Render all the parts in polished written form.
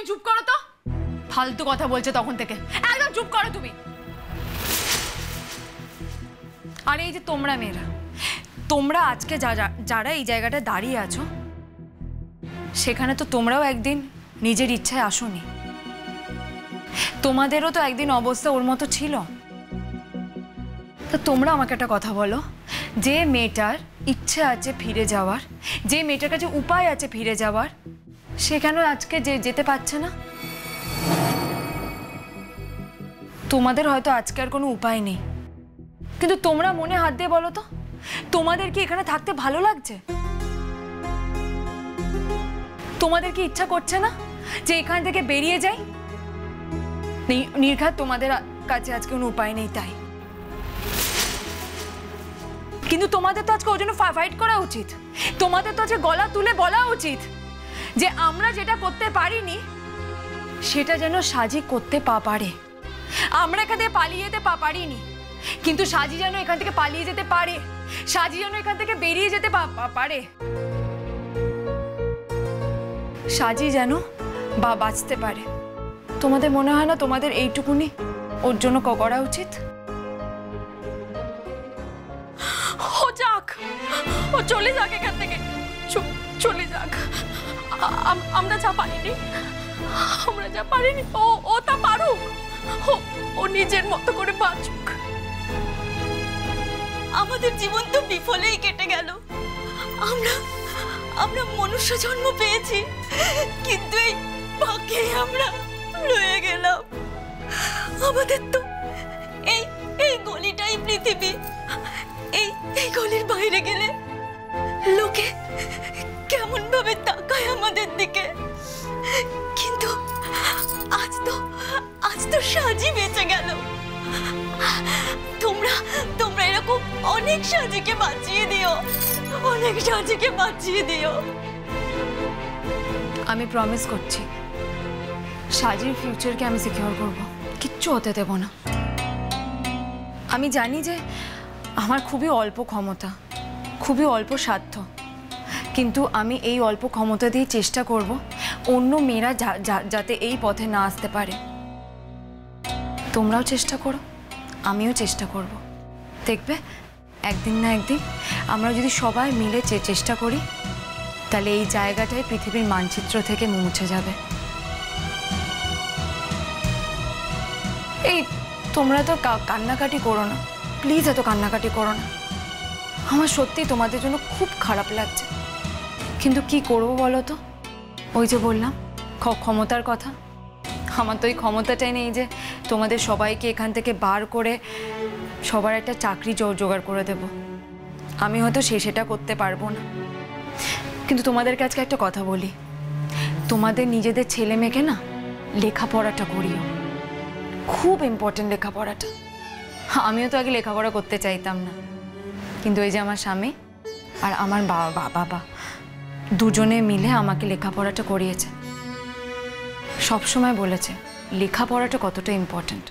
চুপ করো তো। ফালতু কথা বলছে তখন থেকে, একদম চুপ করো তুমি। আর এই যে তোমরা মেয়েরা, তোমরা আজকে যারা এই জায়গাটা দাঁড়িয়ে আছো, সেখানে তো তোমরাও একদিন নিজের ইচ্ছায় আসোনি। তোমাদেরও তো একদিন অবস্থা ওর মতো ছিল। তা তোমরা আমাকে একটা কথা বলো, যে মেয়েটার ইচ্ছে আছে ফিরে যাওয়ার, যে মেয়েটার কাছে উপায় আছে ফিরে যাওয়ার, সে কেন আজকে যেতে পারছে না? তোমাদের হয়তো আজকে আর কোনো উপায় নেই, কিন্তু তোমরা মনে হাত দিয়ে বলো তো, তোমাদের কি এখানে থাকতে ভালো লাগছে? তোমাদের কি ইচ্ছা করছে না যে এখান থেকে বেরিয়ে যাই? নির্ঘাত তোমাদের কাছে আজকে কোনো উপায় নেই তাই। কিন্তু তোমাদের তো আজকে ওর জন্য ফাইট করা উচিত। তোমাদের তো আজকে গলা তুলে বলা উচিত যে আমরা যেটা করতে পারিনি সেটা যেন সাজি করতে পারে। আমরা এখান থেকে পালিয়ে যেতে পারিনি, কিন্তু সাজি যেন এখান থেকে পালিয়ে যেতে পারে, সাজি যেন এখান থেকে বেরিয়ে যেতে পারে, সাজি যেন বাঁচতে পারে। তোমাদের মনে হয় না তোমাদের এইটুকুনি ওর জন্য করা উচিত? ও যাক, ও চলে যাক এখান থেকে, চলে যাক। আমরা যা পারিনি, ও তা পারুক। ও নিজের মতো করে বাঁচুক। আমাদের জীবন তো বিফলেই কেটে গেল। আমরা মনুষ্য জন্ম পেয়েছি, কিন্তু এই পাকে আমরা রয়ে গেলাম। আমাদের তো এই গলিটাই পৃথিবী। এই গলির বাইরে গেলে লোকে কেমন ভাবে তাকায় আমাদের দিকে, কিন্তু আজ তো সাজি বেঁচে গেল। তোমরা এরকম অনেক সাজিকে বাঁচিয়ে দিও, অনেক সাজিকে বাঁচিয়ে দিও। আমি প্রমিস করছি, সাজির ফিউচারকে আমি সিকিউর করব, কিচ্ছু হতে দেব না। আমি জানি যে আমার খুবই অল্প ক্ষমতা, খুবই অল্প সাধ্য, কিন্তু আমি এই অল্প ক্ষমতা দিয়ে চেষ্টা করব অন্য মেয়েরা যাতে এই পথে না আসতে পারে। তোমরাও চেষ্টা করো, আমিও চেষ্টা করব। দেখবে একদিন না একদিন আমরা যদি সবাই মিলে চেষ্টা করি, তাহলে এই জায়গাটাই পৃথিবীর মানচিত্র থেকে মুছে যাবে। এই তোমরা তো কান্নাকাটি করো না, প্লিজ এত কান্নাকাটি করো না। আমার সত্যি তোমাদের জন্য খুব খারাপ লাগছে, কিন্তু কি করব বলো তো? ওই যে বললাম ক্ষমতার কথা, আমার তো ওই ক্ষমতাটাই নেই যে তোমাদের সবাইকে এখান থেকে বার করে সবার একটা চাকরি জোগাড় করে দেব। আমি হয়তো সেটা করতে পারবো না, কিন্তু তোমাদের কাছে একটা কথা বলি, তোমাদের নিজেদের ছেলে মেয়েকে না লেখাপড়াটা করিও, খুব ইম্পর্টেন্ট লেখাপড়াটা। আমিও তো আগে লেখাপড়া করতে চাইতাম না, কিন্তু এই যে আমার স্বামী আর আমার বাবা দুজনে মিলে আমাকে লেখাপড়াটা করিয়েছে। সবসময় বলেছে লেখাপড়াটা কতটা ইম্পর্টেন্ট,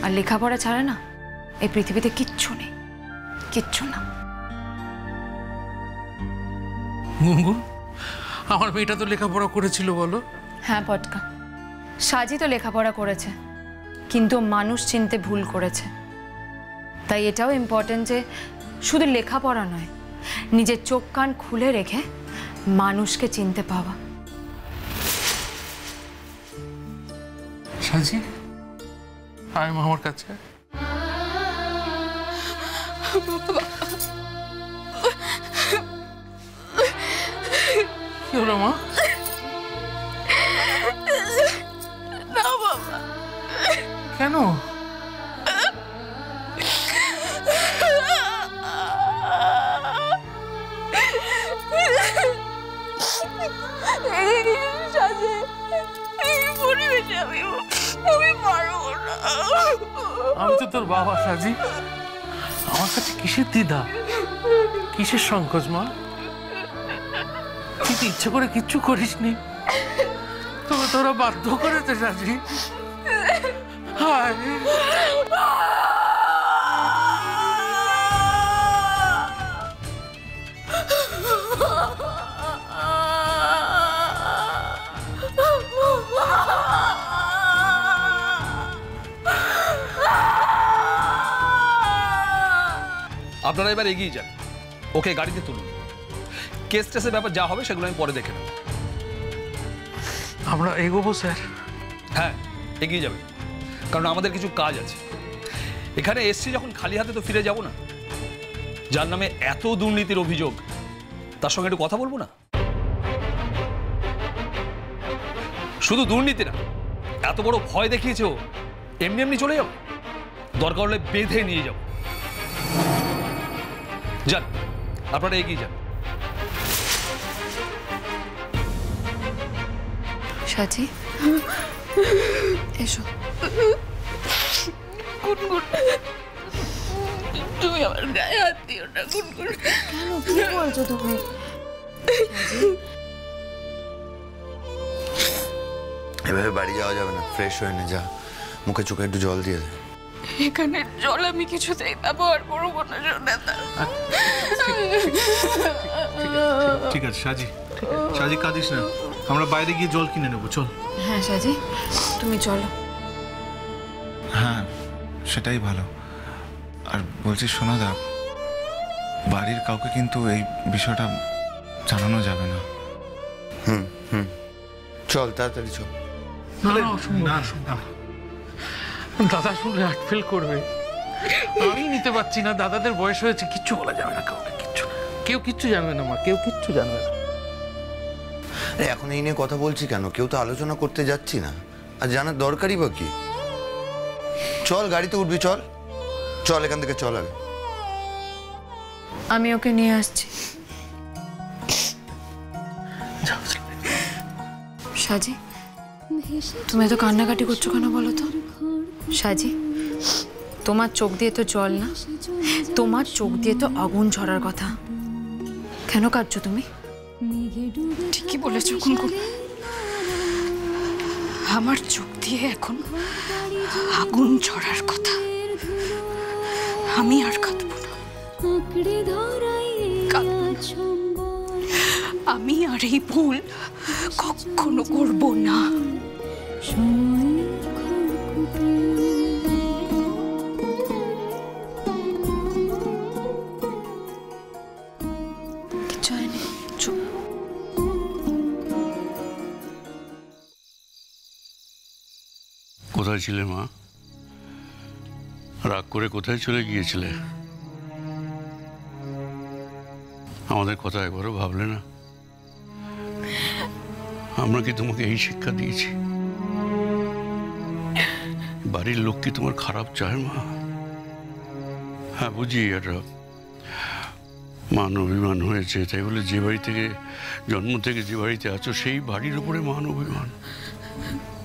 আর লেখাপড়া ছাড়া না এই পৃথিবীতে কিচ্ছু নেই, কিচ্ছু না। গুনগুন, আমার মেয়েটা তো লেখাপড়া করেছিল বলো? হ্যাঁ পটকা, সাজি তো লেখাপড়া করেছে, কিন্তু মানুষ চিনতে ভুল করেছে। তাই এটাও ইম্পর্টেন্ট যে শুধু লেখাপড়া নয়, নিজের চোখ কান খুলে রেখে মানুষকে চিনতে পাওয়া। সাজি, আয় মা আমার কাছে। কি হলো মা? না বাবা। কেন? আমি তো তোর বাবা সাজি, আমার কাছে কিসের দ্বিধা, কিসের সংকোচ মা? তুই তো ইচ্ছে করে কিচ্ছু করিসনি, তবে তোরা বাধ্য করেছে সাজি। হায় আপনারা এবার এগিয়ে যান, ওকে গাড়িতে তুলুন। কেস টেসের ব্যাপার যা হবে সেগুলো আমি পরে দেখে নেব। আমরা এগোবো স্যার? হ্যাঁ, এগিয়ে যাবে, কারণ আমাদের কিছু কাজ আছে। এখানে এসছি যখন খালি হাতে তো ফিরে যাব না। যার নামে এত দুর্নীতির অভিযোগ, তার সঙ্গে একটু কথা বলবো না? শুধু দুর্নীতি না, এত বড় ভয় দেখিয়েছে ও, এমনি এমনি চলে যাবো? দরকার হলে বেঁধে নিয়ে যাব। যান, আপনারা এগিয়ে যান। সাজি, এসো। গুনগুন, তুমি আমার গায়ে হাত দিও না গুনগুন। কেন, কি বলছো তুমি? এভাবে বাড়ি যাওয়া যাবে না, ফ্রেশ হয়ে নে, যা মুখে চোখে একটু জল দিয়ে দে। এখানে জল আমি কিছুতেই ব্যবহার করবো না সোনাদা। ঠিক আছে সাজি, সাজি কাঁদিস না, আমরা বাইরে গিয়ে জল কিনে নেবো, চল। হ্যাঁ সাজি, তুমি চলো। হ্যাঁ, সেটাই ভালো। আর বলছি সোনাদা, বাড়ির কাউকে কিন্তু এই বিষয়টা জানানো যাবে না। হুম হুম, চল তাড়াতাড়ি চল। দাদা শুনলে আটফেল করবে। আমি নিতে পারছি না, দাদাদের বয়স হয়েছে, কিচ্ছু বলা যাবে না কাউকে, কিচ্ছু। কেউ কিচ্ছু জানবে না মা, কেউ কিচ্ছু জানবে না। এখন এই নিয়ে কথা বলছি কেন? কেউ তো আলোচনা করতে যাচ্ছি না, আর জানার দরকারই বা কি? চল, গাড়িতে উঠবি, চল চল, এখান থেকে চল আগে। আমি ওকে নিয়ে আসছি। সাজি, তুমি এত কান্নাকাটি করছো কেন বলো তো? সাজি, তোমার চোখ দিয়ে তো জল না, তোমার চোখ দিয়ে তো আগুন ঝরার কথা। কেন কাঁদছো তুমি? ঠিকই বলেছো গুনগুন, আমার চোখ দিয়ে এখন আগুন ঝরার কথা। আমি আর কাঁদবো না, আমি আর এই ভুল কখনো করবো না। কিচ্ছু হয়নি, চুপ। কোথায় ছিলে মা? রাগ করে কোথায় চলে গিয়েছিলে? আমাদের কথা একবারও ভাবলে না? আমরা কি তোমাকে এই শিক্ষা দিয়েছি? বাড়ির লোক কি তোমার খারাপ চায় মা? হ্যাঁ বুঝি, এটা মান অভিমান হয়েছে, তাই বলে যে বাড়ি থেকে জন্ম থেকে যে বাড়িতে আছো সেই বাড়ির উপরে মান অভিমান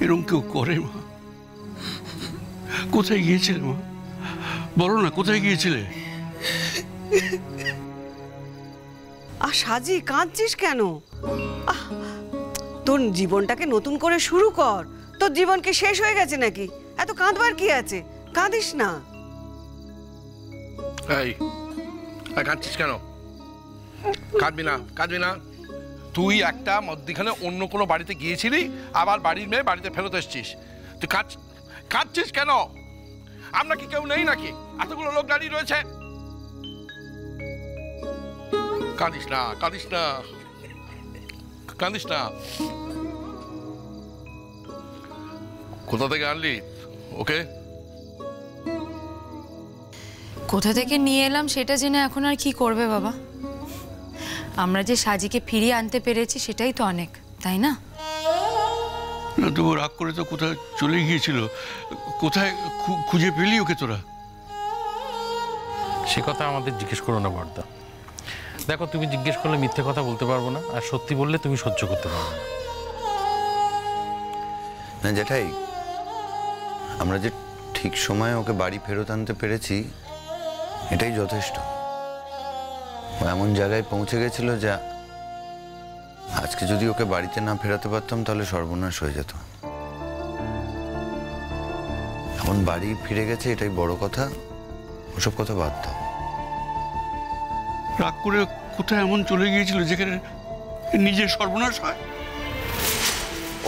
এরকম কেউ করে মা? কোথায় গিয়েছিলে মা? বলো না, কোথায় গিয়েছিলে? আর সাজি, কাঁদছিস কেন? তোর জীবনটাকে নতুন করে শুরু কর। তোর জীবন কি শেষ হয়ে গেছে নাকি? এত কাঁদবার কি আছে? কাঁদিস না। এই কাঁদছিস কেন? কাঁদবি না, কাঁদবি না। তুই একটা মধ্যখানে অন্য কোনো বাড়িতে গিয়েছিলি, আবার বাড়ির মেয়ে বাড়িতে ফেরত এসছিস। তুই কাঁদছিস কেন? আমরা কি কেউ নেই নাকি? এতগুলো লোক দাঁড়িয়ে রয়েছে। কাঁদিস না, কাঁদিস না, কাঁদিস না। কোথা থেকে আনলি ওকে? কোথা থেকে নিয়ে এলাম সেটা জেনে এখন আর কি করবে বাবা? আমরা যে সাজিকে ফিরিয়ে আনতে পেরেছি সেটাই তো অনেক, তাই না? না তবু রাগ করে তো কোথায় চলে গিয়েছিল, কোথায় খুঁজে পেলি ওকে তোরা? সে কথা আমাদের জিজ্ঞেস করো না বর্দা। দেখো, তুমি জিজ্ঞেস করলে মিথ্যে কথা বলতে পারবো না, আর সত্যি বললে তুমি সহ্য করতে পারবে না। না জেঠাই, আমরা যে ঠিক সময়ে ওকে বাড়ি ফেরত আনতে পেরেছি এটাই যথেষ্ট। ও এমন জায়গায় পৌঁছে গেছিল যা আজকে যদি ওকে বাড়িতে না ফেরাতে পারতাম তাহলে সর্বনাশ হয়ে যেত। এখন বাড়ি ফিরে গেছে, এটাই বড় কথা। ওসব কথা বাদ দাও। রাগ করে কোথায় এমন চলে গিয়েছিল যেখানে নিজের সর্বনাশ হয়?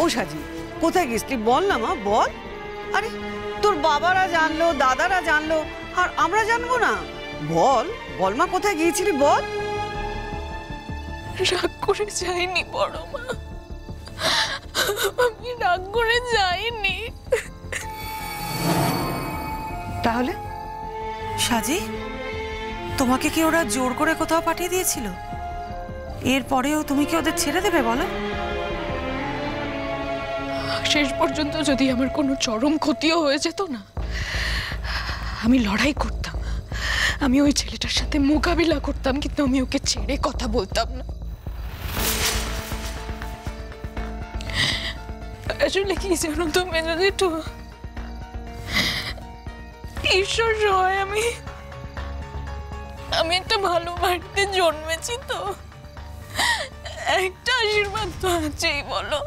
ও সাজি, কোথায় গেছিলি বল না মা, বল। আরে তোর বাবারা জানলো, দাদারা জানলো, আর আমরা জানবো না? বল বল মা, কোথায় গিয়েছিলি বল। রাগ করে যাইনি বড় মা, আমি রাগ করে যাইনি। তাহলে সাজি, তোমাকে কি ওরা জোর করে কোথাও পাঠিয়ে দিয়েছিল? এরপরেও তুমি কি ওদের ছেড়ে দেবে বলো? শেষ পর্যন্ত যদি আমার কোনো চরম ক্ষতিও হয়ে যেত না, আমি লড়াই করতাম, আমি ওই ছেলেটার সাথে মোকাবিলা করতাম, কিন্তু আমি ওকে ছেড়ে কথা বলতাম না। আসলে কি জানো তো মেজদিটু, ঈশ্বর সহায় আমি একটা ভালো বাড়িতে জন্মেছি, তো একটা আশীর্বাদ তো আছেই বলো,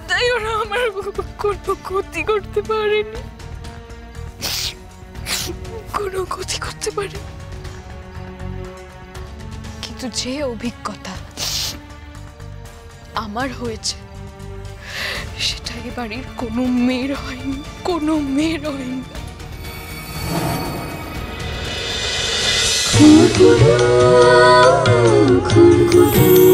তাই ওরা আমার কোনো ক্ষতি করতে পারেনি, কোনো ক্ষতি করতে পারেনি। কিন্তু যে অভিজ্ঞতা আমার হয়েছে সেটা এ বাড়ির কোনো মেয়ের হয়নি, কোনো মেয়ের হয়নি। খুরকুরে